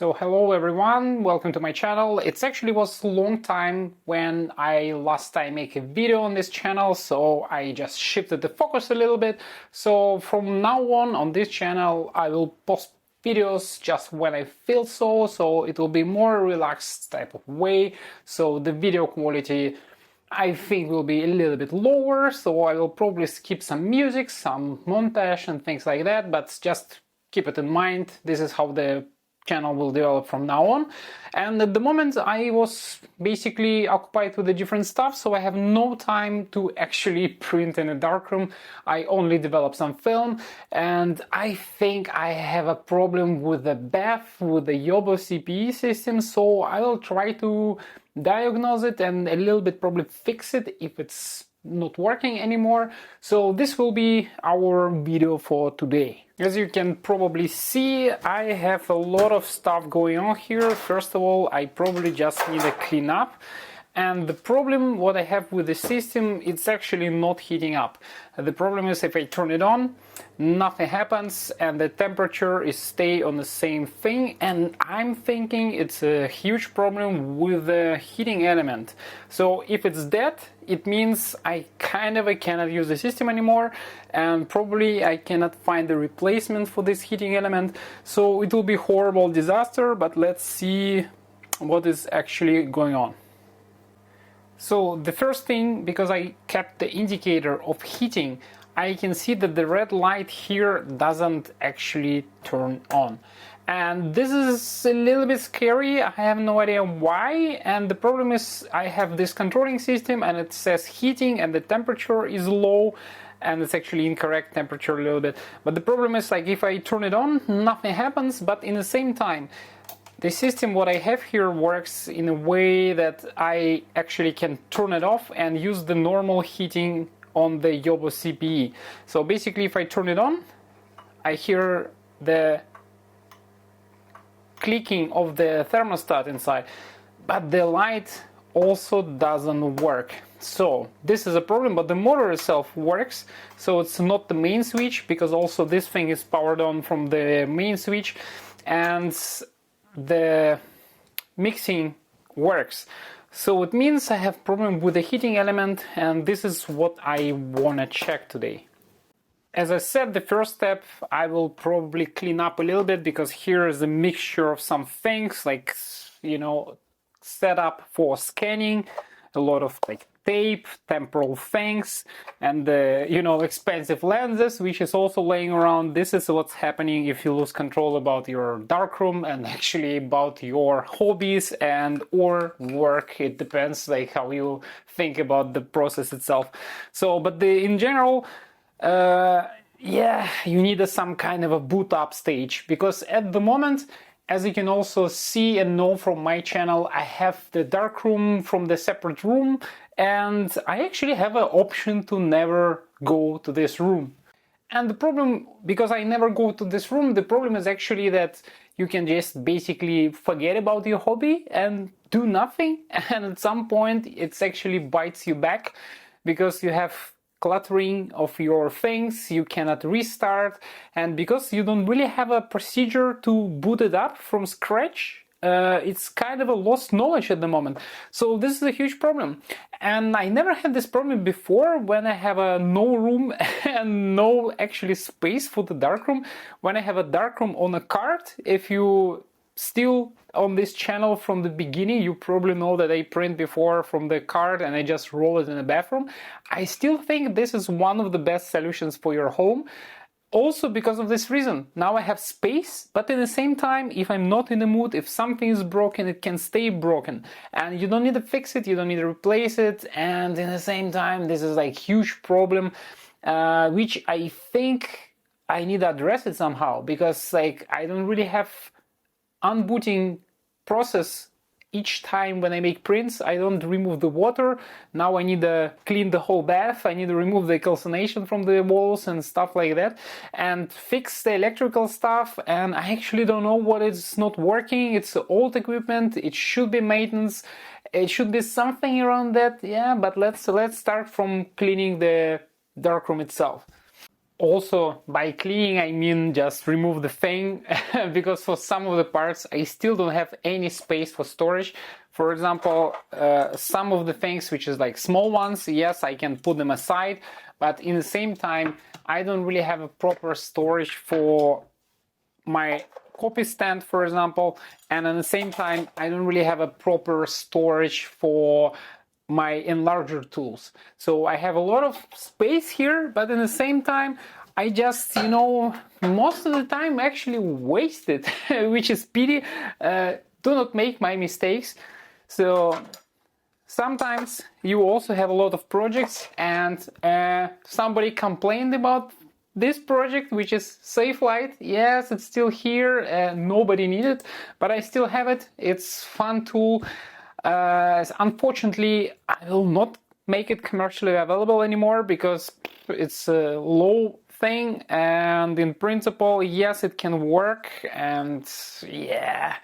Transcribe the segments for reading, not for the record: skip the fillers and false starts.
So hello everyone, welcome to my channel. It actually was a long time when I last time make a video on this channel, so I just shifted the focus a little bit. So from now on this channel I will post videos just when I feel so it will be more relaxed type of way. So the video quality I think will be a little bit lower, so I will probably skip some music, some montage and things like that, but just keep it in mind, this is how the channel will develop from now on. And at the moment I was basically occupied with the different stuff, so I have no time to actually print in a darkroom. I only develop some film, and I think I have a problem with the bath, with the Yobo CPE system, so I will try to diagnose it and a little bit probably fix it if it's not working anymore. So this will be our video for today. As you can probably see, I have a lot of stuff going on here. First of all, I probably just need a cleanup. And the problem what I have with the system, it's actually not heating up. The problem is if I turn it on, nothing happens and the temperature is stay on the same thing, and I'm thinking it's a huge problem with the heating element. So if it's dead, it means I cannot use the system anymore, and probably I cannot find the replacement for this heating element. So it will be horrible disaster, but let's see what is actually going on. So the first thing, because I kept the indicator of heating, I can see that the red light here doesn't actually turn on. And this is a little bit scary, I have no idea why, and the problem is I have this controlling system and it says heating and the temperature is low, and it's actually incorrect temperature a little bit. But the problem is, like, if I turn it on, nothing happens, but in the same time, the system what I have here works in a way that I actually can turn it off and use the normal heating on the Yobo CPE. So basically if I turn it on, I hear the clicking of the thermostat inside, but the light also doesn't work. So this is a problem, but the motor itself works, so it's not the main switch, because also this thing is powered on from the main switch, and the mixing works. So it means I have problem with the heating element, and this is what I wanna check today. As I said, the first step, I will probably clean up a little bit, because here is a mixture of some things, like, you know, setup for scanning, a lot of like tape, temporal things, and you know, expensive lenses, which is also laying around. This is what's happening if you lose control about your darkroom and actually about your hobbies and or work. It depends like how you think about the process itself. So, but in general, yeah, you need some kind of a boot up stage, because at the moment, as you can also see and know from my channel, I have the darkroom from the separate room, and I actually have an option to never go to this room. And the problem, because I never go to this room, the problem is actually that you can just basically forget about your hobby and do nothing, and at some point it actually bites you back, because you have cluttering of your things, you cannot restart, and because you don't really have a procedure to boot it up from scratch, it's kind of a lost knowledge at the moment. So this is a huge problem, and I never had this problem before when I have no room and no actually space for the darkroom. When I have a darkroom on a card, if you still on this channel from the beginning, you probably know that I print before from the card and I just roll it in the bathroom. I still think this is one of the best solutions for your home. Also because of this reason, now I have space, but at the same time, if I'm not in the mood, if something is broken, it can stay broken. And you don't need to fix it, you don't need to replace it, and at the same time, this is like huge problem, which I think I need to address it somehow, because like I don't really have unbooting process each time when I make prints. I don't remove the water. Now I need to clean the whole bath. I need to remove the calcination from the walls and stuff like that, and fix the electrical stuff. And I actually don't know what is not working. It's old equipment. It should be maintenance. It should be something around that. Yeah, but let's start from cleaning the darkroom itself. Also, by cleaning, I mean just remove the thing, because for some of the parts I still don't have any space for storage. For example, some of the things which is like small ones, yes, I can put them aside, but in the same time, I don't really have a proper storage for my copy stand, for example, and at the same time, I don't really have a proper storage for my enlarger tools. So I have a lot of space here, but at the same time, I just, most of the time actually waste it, which is pity. Do not make my mistakes. So sometimes you also have a lot of projects, and somebody complained about this project, which is Safe Light. Yes, it's still here, nobody needs it, but I still have it. It's fun tool. Unfortunately, I will not make it commercially available anymore because it's a low thing, and in principle, yes, it can work, and yeah,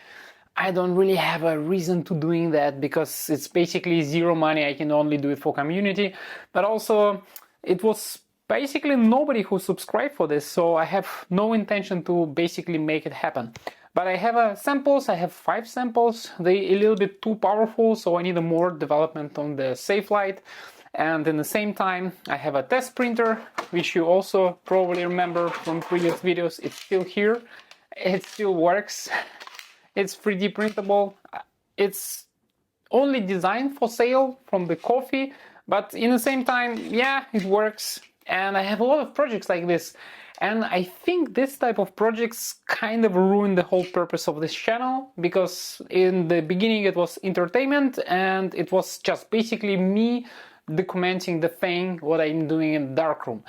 I don't really have a reason to doing that because it's basically zero money. I can only do it for community, but also it was basically nobody who subscribed for this, so I have no intention to basically make it happen. But I have samples, I have 5 samples. They're a little bit too powerful, so I need more development on the Safe Light. And in the same time, I have a test printer, which you also probably remember from previous videos. It's still here, it still works. It's 3D printable. It's only designed for sale from the coffee, but in the same time, yeah, it works. And I have a lot of projects like this. And I think this type of projects kind of ruin the whole purpose of this channel, because in the beginning it was entertainment and it was just basically me documenting the thing, what I'm doing in Darkroom.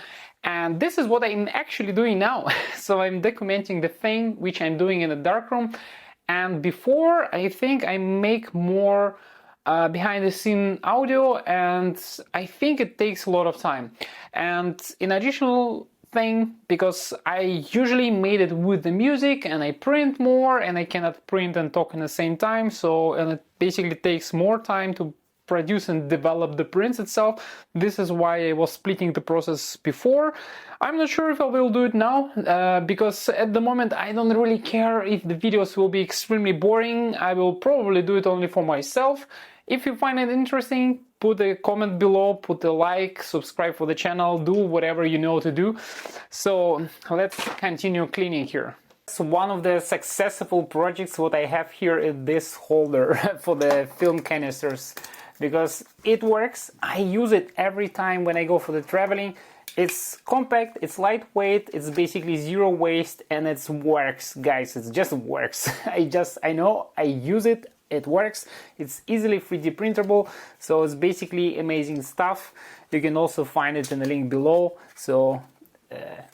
And this is what I'm actually doing now. So I'm documenting the thing which I'm doing in the Darkroom. And before, I think I make more behind the scene audio, and I think it takes a lot of time. And in additional thing, because I usually made it with the music and I print more, and I cannot print and talk at the same time, so and it basically takes more time to produce and develop the prints itself. This is why I was splitting the process before. I'm not sure if I will do it now, because at the moment I don't really care if the videos will be extremely boring. I will probably do it only for myself. If you find it interesting, put a comment below, put a like, subscribe for the channel, do whatever you know to do. So let's continue cleaning here. So one of the successful projects what I have here is this holder for the film canisters, because it works. I use it every time when I go for the traveling. It's compact, it's lightweight, it's basically zero waste, and it works, guys. It just works. I know, I use it. It works. It's easily 3D printable, so it's basically amazing stuff. You can also find it in the link below. So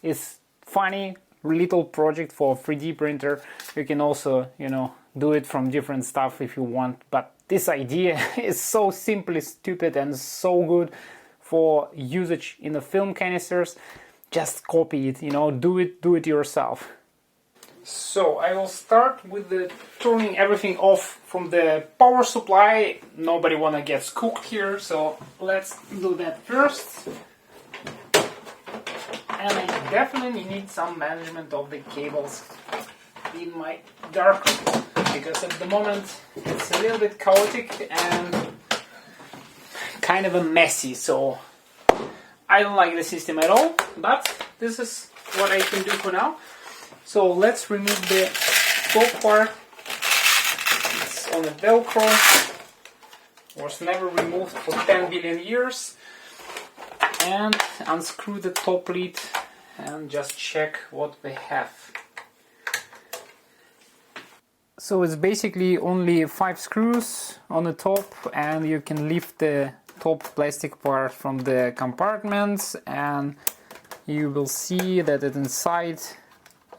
it's funny little project for 3D printer. You can also, do it from different stuff if you want. But this idea is so simply stupid and so good for usage in the film canisters. Just copy it. Do it yourself. So I will start with turning everything off from the power supply. Nobody wanna get cooked here, so let's do that first. And I definitely need some management of the cables in my Darkroom, because at the moment it's a little bit chaotic and kind of a messy, so I don't like the system at all, but this is what I can do for now. So let's remove the top part. It's on the Velcro. Was never removed for 10 billion years. And unscrew the top lid and just check what we have. So it's basically only 5 screws on the top, and you can lift the top plastic part from the compartments, and you will see that it inside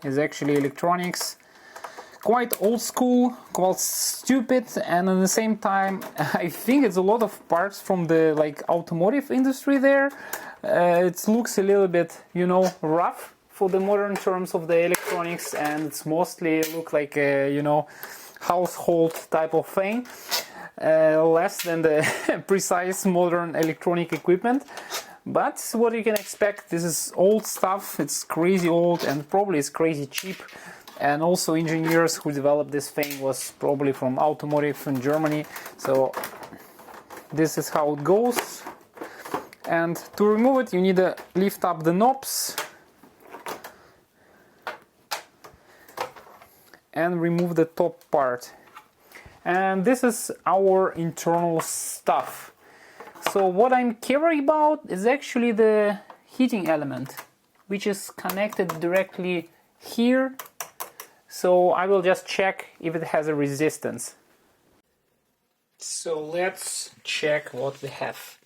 is actually electronics. Quite old school, quite stupid, and at the same time I think it's a lot of parts from the automotive industry there. It looks a little bit, rough for the modern terms of the electronics, and it's mostly look like a, household type of thing, less than the precise modern electronic equipment. But what you can expect, this is old stuff, it's crazy old and probably it's crazy cheap. And also engineers who developed this thing was probably from automotive in Germany. So this is how it goes. And to remove it, you need to lift up the knobs and remove the top part. And this is our internal stuff. So what I'm caring about is actually the heating element, which is connected directly here. So I will just check if it has a resistance. So let's check what we have.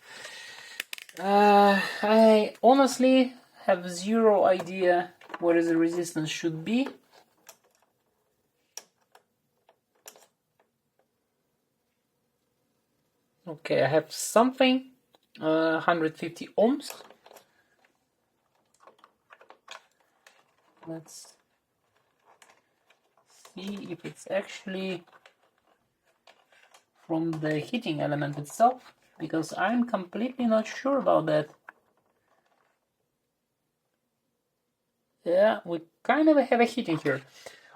I honestly have zero idea what the resistance should be. Okay, I have something, 150 ohms. Let's see if it's actually from the heating element itself, because I'm completely not sure about that. Yeah, we kind of have a heating here.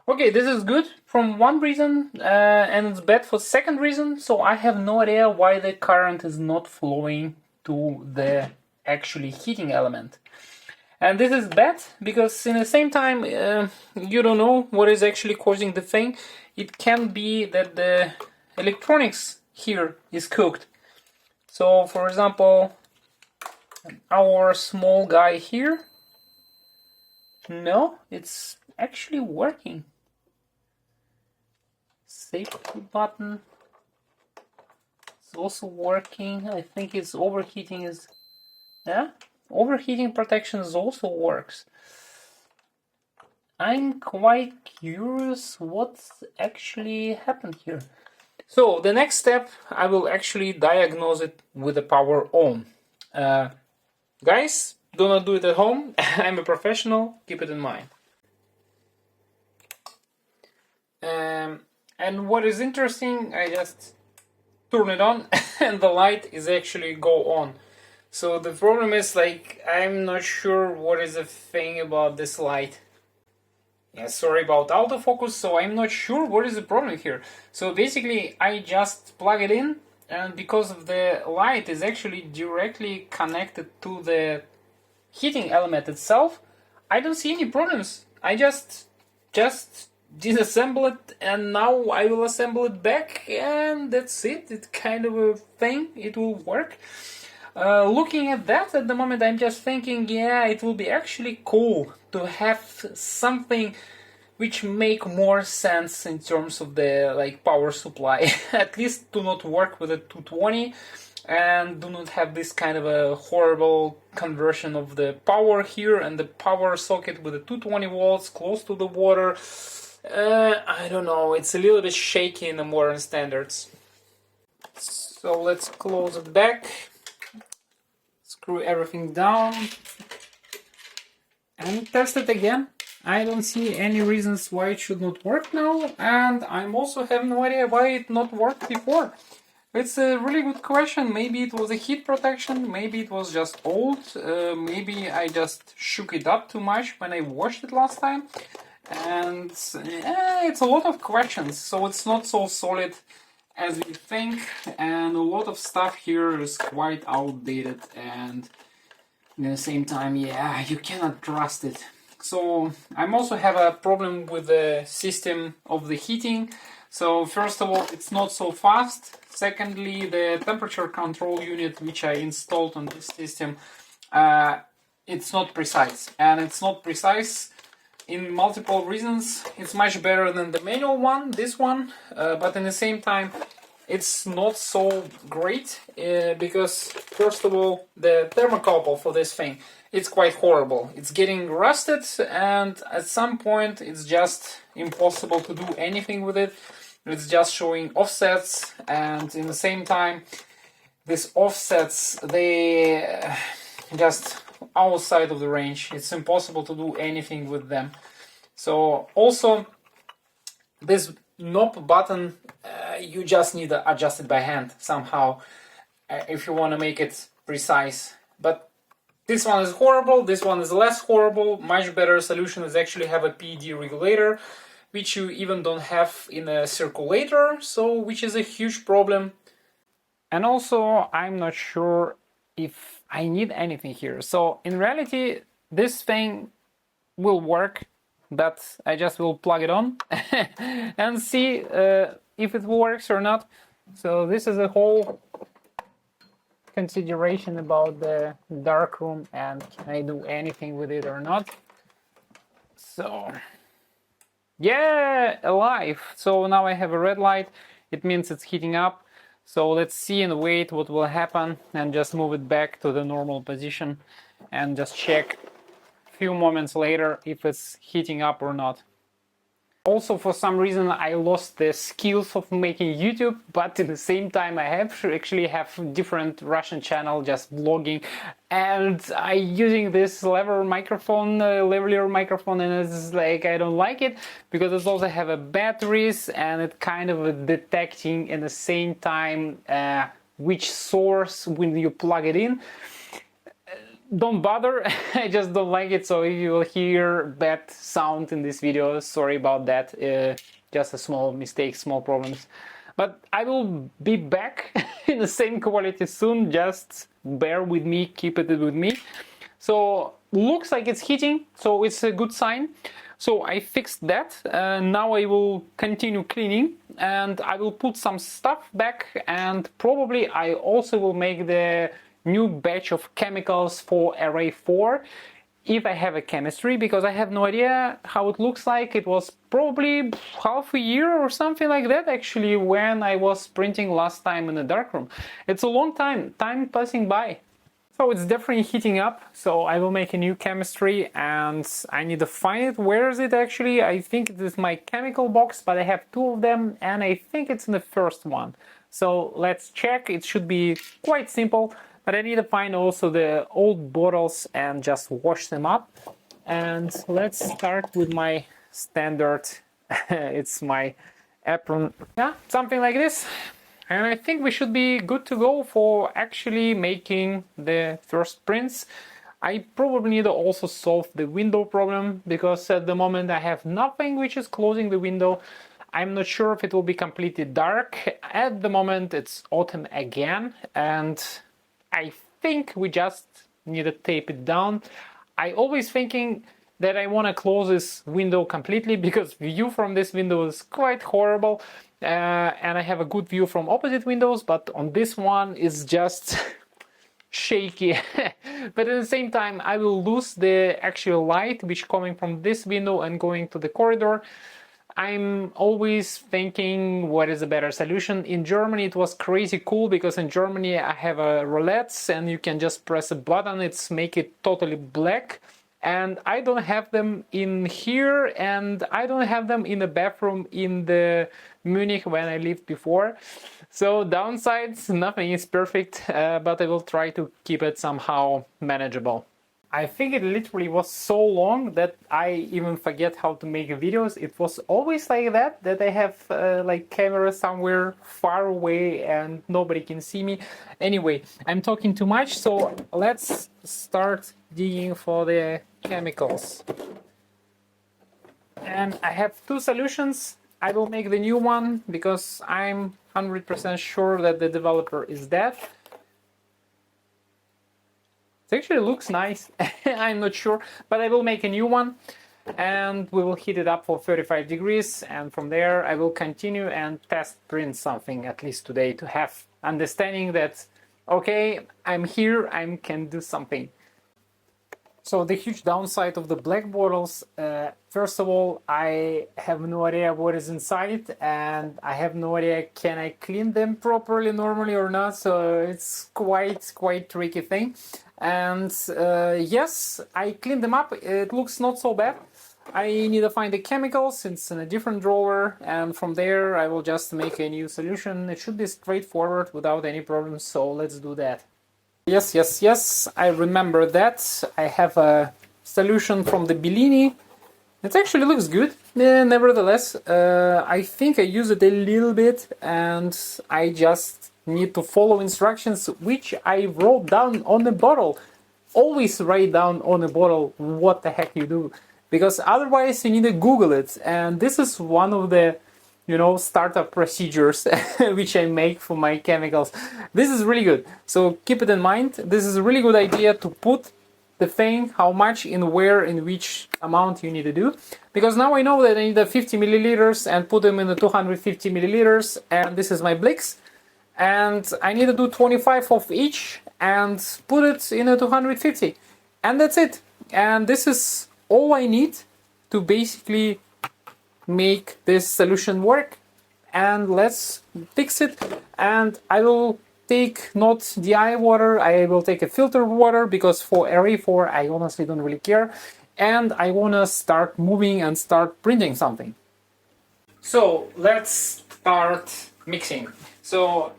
Okay, this is good from one reason, and it's bad for second reason. So I have no idea why the current is not flowing to the actually heating element. And this is bad because in the same time, you don't know what is actually causing the thing. It can be that the electronics here is cooked. So for example, our small guy here, no, it's actually working. Safety button, it's also working. I think it's overheating is, yeah, overheating protection also works. I'm quite curious what's actually happened here. So the next step, I will actually diagnose it with the power on. Guys, do not do it at home. I'm a professional, keep it in mind. And what is interesting, I just turn it on and the light is actually go on. So the problem is, like, I'm not sure what is the thing about this light. Yeah, sorry about autofocus, so I'm not sure what is the problem here. So basically I just plug it in, and because of the light is actually directly connected to the heating element itself, I don't see any problems. I just disassemble it, and now I will assemble it back, and that's it. It's kind of a thing, it will work. Looking at that at the moment, I'm just thinking, yeah, it will be actually cool to have something which make more sense in terms of the like power supply. At least do not work with a 220 and do not have this kind of a horrible conversion of the power here and the power socket with the 220 volts close to the water. I don't know, it's a little bit shaky in the modern standards. So let's close it back, screw everything down and test it again. I don't see any reasons why it should not work now, and I'm also have no idea why it not worked before. It's a really good question. Maybe it was a heat protection, maybe it was just old, maybe I just shook it up too much when I washed it last time. And it's a lot of questions, so it's not so solid as we think, and a lot of stuff here is quite outdated, and at the same time, yeah, you cannot trust it. So I'm also have a problem with the system of the heating. So first of all, it's not so fast. Secondly, the temperature control unit which I installed on this system, it's not precise, and it's not precise in multiple reasons. It's much better than the manual one, this one, but in the same time it's not so great, because first of all, the thermocouple for this thing, it's quite horrible. It's getting rusted, and at some point it's just impossible to do anything with it. It's just showing offsets, and in the same time these offsets, they just outside of the range. It's impossible to do anything with them. So also this knob button, you just need to adjust it by hand somehow if you want to make it precise. But This one is horrible, this one is less horrible. Much better solution is actually have a PED regulator, which you even don't have in a circulator, so which is a huge problem. And also, I'm not sure if I need anything here. So in reality, this thing will work, but I just will plug it on and see if it works or not. So this is a whole consideration about the darkroom and can I do anything with it or not. So yeah, alive. So now I have a red light, it means it's heating up. So let's see and wait what will happen and just move it back to the normal position and just check a few moments later if it's heating up or not. Also, for some reason, I lost the skills of making YouTube, but at the same time, I actually have different Russian channel just vlogging, and I using this lavalier microphone, and it's like I don't like it because it also have a batteries and it kind of detecting in the same time which source when you plug it in. Don't bother, I just don't like it, so if you will hear bad sound in this video, sorry about that, just a small mistake, small problems. But I will be back in the same quality soon, just bear with me, keep it with me. So, looks like it's heating, so it's a good sign. So I fixed that, now I will continue cleaning and I will put some stuff back and probably I also will make the new batch of chemicals for array 4 if I have a chemistry, because I have no idea how it looks like. It was probably half a year or something like that actually when I was printing last time in the darkroom. It's a long time passing by. So it's definitely heating up, so I will make a new chemistry and I need to find it. Where is it actually? I think it is my chemical box, but I have 2 of them and I think it's in the first one. So let's check, it should be quite simple. But I need to find also the old bottles and just wash them up. And let's start with my standard, it's my apron. Yeah, something like this. And I think we should be good to go for actually making the first prints. I probably need to also solve the window problem, because at the moment I have nothing which is closing the window. I'm not sure if it will be completely dark. At the moment it's autumn again, and I think we just need to tape it down. I always thinking that I want to close this window completely because view from this window is quite horrible, and I have a good view from opposite windows, but on this one is just shaky. But at the same time I will lose the actual light which coming from this window and going to the corridor. I'm always thinking what is a better solution. In Germany it was crazy cool because in Germany I have a roulettes and you can just press a button, it's make it totally black. And I don't have them in here, and I don't have them in the bathroom in the Munich when I lived before. So downsides, nothing is perfect, but I will try to keep it somehow manageable. I think it literally was so long that I even forget how to make videos. It was always like that I have like camera somewhere far away and nobody can see me. Anyway, I'm talking too much, so let's start digging for the chemicals. And I have 2 solutions. I will make the new one because I'm 100% sure that the developer is dead. It actually looks nice. I'm not sure, but I will make a new one and we will heat it up for 35 degrees, and from there I will continue and test print something at least today to have understanding that okay, I'm here, I can do something. So the huge downside of the black bottles, first of all, I have no idea what is inside and I have no idea can I clean them properly normally or not, so it's quite tricky thing. And yes, I cleaned them up, it looks not so bad. I need to find the chemicals, it's in a different drawer, and from there I will just make a new solution. It should be straightforward without any problems, so let's do that. Yes, I remember that. I have a solution from the Bellini. It actually looks good, nevertheless. I think I use it a little bit and I just need to follow instructions which I wrote down on the bottle. always write down on a bottle what the heck you do, because otherwise you need to Google it. And this is one of the, you know, startup procedures which I make for my chemicals. This is really good, so keep it in mind. This is a really good idea to put the thing, how much, in where, in which amount you need to do, because now I know that I need a 50 milliliters and put them in the 250 milliliters, and this is my Blix, and I need to do 25 of each and put it in a 250, and that's it. And this is all I need to basically make this solution work. And let's fix it. And I will take not DI water, I will take a filtered water, because for RA4 I honestly don't really care, and I want to start moving and start printing something. So let's start mixing. So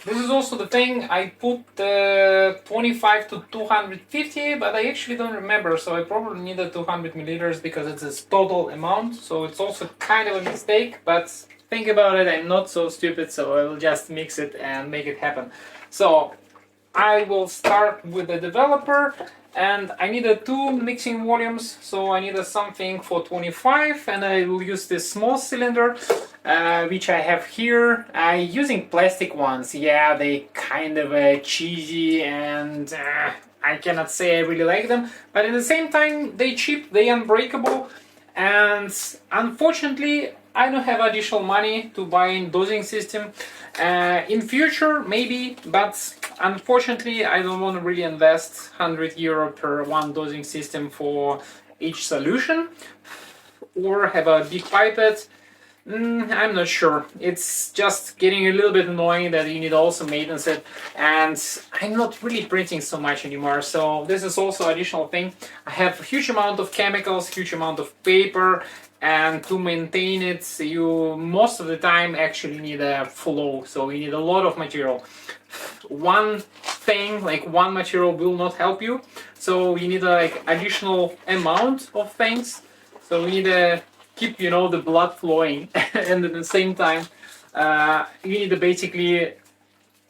this is also the thing, I put 25 to 250, but I actually don't remember, so I probably need a 200 milliliters because it's a total amount, so it's also kind of a mistake, but think about it, I'm not so stupid, so I will just mix it and make it happen. So I will start with the developer, and I need 2 mixing volumes, so I need something for 25, and I will use this small cylinder, which I have here. I'm using plastic ones. Yeah, they kind of cheesy, and I cannot say I really like them, but at the same time they cheap, they unbreakable, and unfortunately I don't have additional money to buy a dosing system. In future maybe, but unfortunately I don't want to really invest €100 per one dosing system for each solution, or have a big pipette. I'm not sure. It's just getting a little bit annoying that you need also maintenance it, and I'm not really printing so much anymore, so this is also additional thing. I have a huge amount of chemicals, huge amount of paper, and to maintain it you most of the time actually need a flow, so you need a lot of material. One thing, like one material, will not help you, so you need a like additional amount of things, so you need to keep, you know, the blood flowing and at the same time you need a basically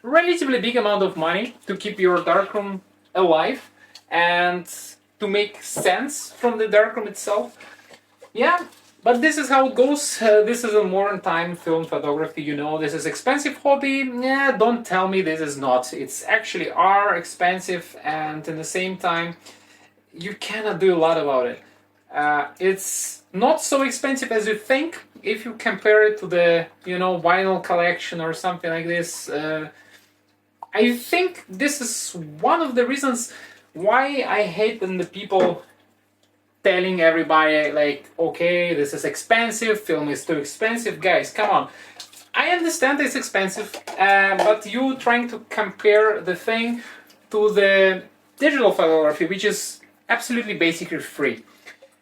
relatively big amount of money to keep your darkroom alive and to make sense from the darkroom itself. Yeah, but this is how it goes. This is a modern time film photography, you know, this is expensive hobby. Yeah, don't tell me this is not. It's actually are expensive, and at the same time you cannot do a lot about it. It's not so expensive as you think if you compare it to the, you know, vinyl collection or something like this. I think this is one of the reasons why I hate when the people telling everybody like, okay, this is expensive, film is too expensive. Guys, come on. I understand it's expensive, but you trying to compare the thing to the digital photography, which is absolutely basically free.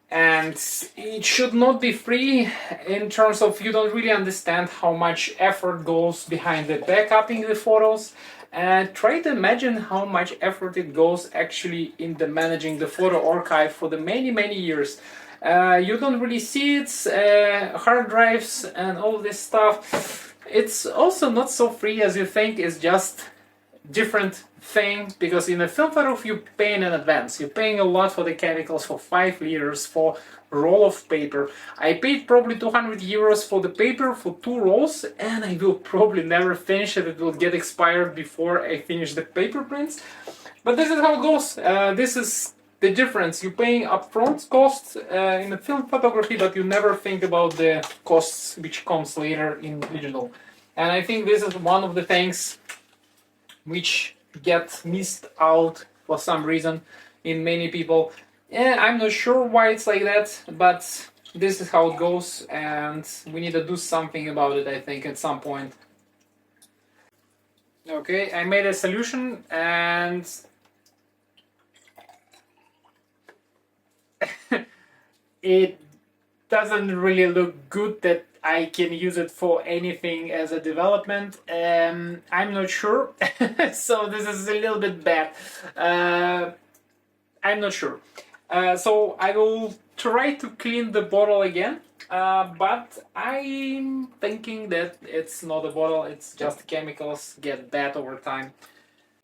And it should not be free in terms of you don't really understand how much effort goes behind the backupping the photos, and try to imagine how much effort it goes actually in the managing the photo archive for the many years. You don't really see it, hard drives and all this stuff. It's also not so free as you think. It's just different thing, because in a film photography you're paying in advance. You're paying a lot for the chemicals, for 5 liters, for roll of paper. I paid probably €200 for the paper for 2 rolls, and I will probably never finish it. It will get expired before I finish the paper prints. But this is how it goes. This is the difference. You're paying upfront costs in the film photography, but you never think about the costs which comes later in digital. And I think this is one of the things which get missed out for some reason in many people. I'm not sure why it's like that, but this is how it goes, and we need to do something about it, I think, at some point. Okay, I made a solution, and it doesn't really look good that I can use it for anything as a development. I'm not sure, so this is a little bit bad. I'm not sure. So I will try to clean the bottle again, but I'm thinking that it's not a bottle, it's just chemicals get bad over time.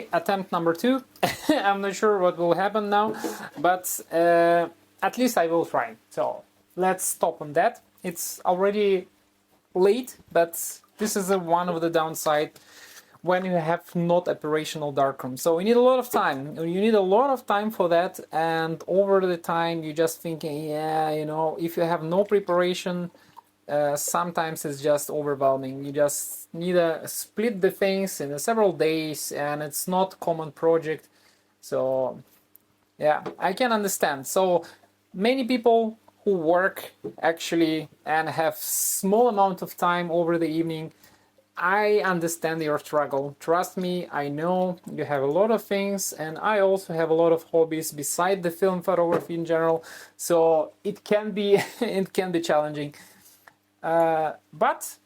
back, attempt number 2. I'm not sure what will happen now, but at least I will try. So let's stop on that. It's already late, but this is one of the downside when you have not operational darkroom. So you need a lot of time. You need a lot of time for that, and over the time you're just thinking, yeah, you know, if you have no preparation, sometimes it's just overwhelming. You just need to split the things in several days, and it's not common project. So yeah, I can understand. So many people who work actually and have small amount of time over the evening, I understand your struggle. Trust me, I know you have a lot of things, and I also have a lot of hobbies beside the film photography in general. So it can be it can be challenging. But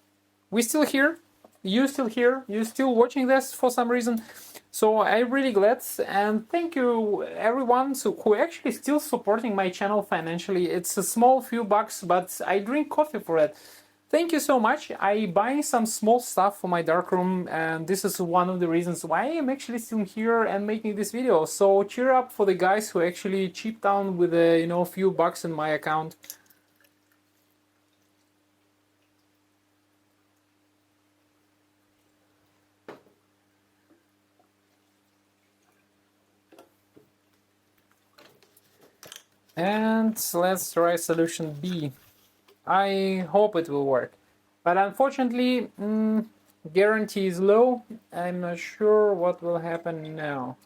we're still here. You're still here. You're still watching this for some reason. So I'm really glad, and thank you everyone who actually still supporting my channel financially. It's a small few bucks, but I drink coffee for it. Thank you so much. I buy some small stuff for my darkroom, and this is one of the reasons why I'm actually still here and making this video. So cheer up for the guys who actually chip down with a, you know, few bucks in my account. And let's try solution B. I hope it will work. But unfortunately, guarantee is low. I'm not sure what will happen now.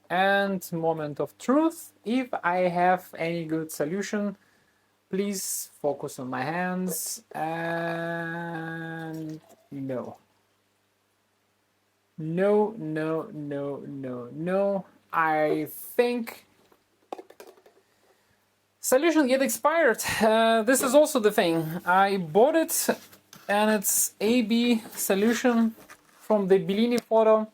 And moment of truth. If I have any good solution, please focus on my hands. And no. No, no, no, no, no. I think solution get expired. This is also the thing. I bought it, and it's AB solution from the Bellini photo.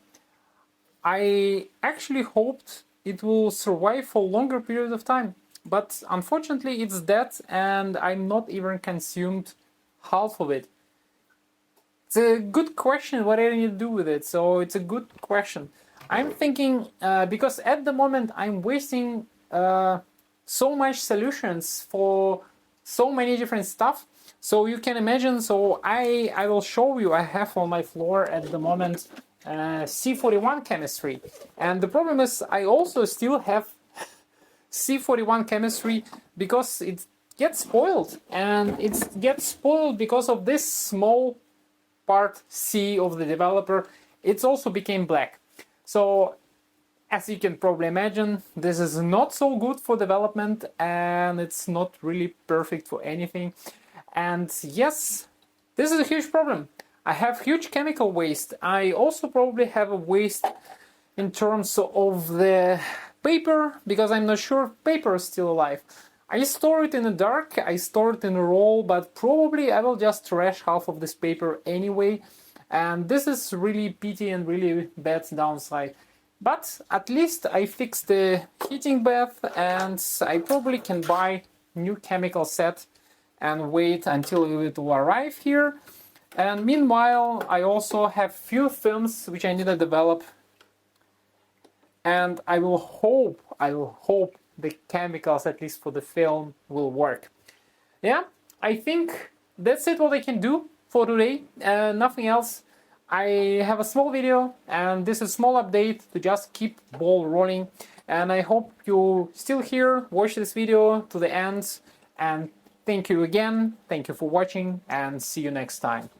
I actually hoped it will survive for a longer period of time, but unfortunately it's dead, and I'm not even consumed half of it. It's a good question what I need to do with it, so it's a good question. I'm thinking, because at the moment I'm wasting so much solutions for so many different stuff, so you can imagine, so I will show you, I have on my floor at the moment C41 chemistry, and the problem is I also still have C41 chemistry because it gets spoiled, and it gets spoiled because of this small part C of the developer. It's also became black. So as you can probably imagine, this is not so good for development, and it's not really perfect for anything. And yes, this is a huge problem. I have huge chemical waste. I also probably have a waste in terms of the paper, because I'm not sure if paper is still alive. I store it in the dark, I store it in a roll, but probably I will just trash half of this paper anyway. And this is really pity and really bad downside. But at least I fixed the heating bath, and I probably can buy new chemical set and wait until it will arrive here. And meanwhile, I also have few films which I need to develop. And I will hope the chemicals, at least for the film, will work. Yeah, I think that's it what I can do for today. Nothing else. I have a small video, and this is a small update to just keep ball rolling. And I hope you still here, watch this video to the end. And thank you again. Thank you for watching, and see you next time.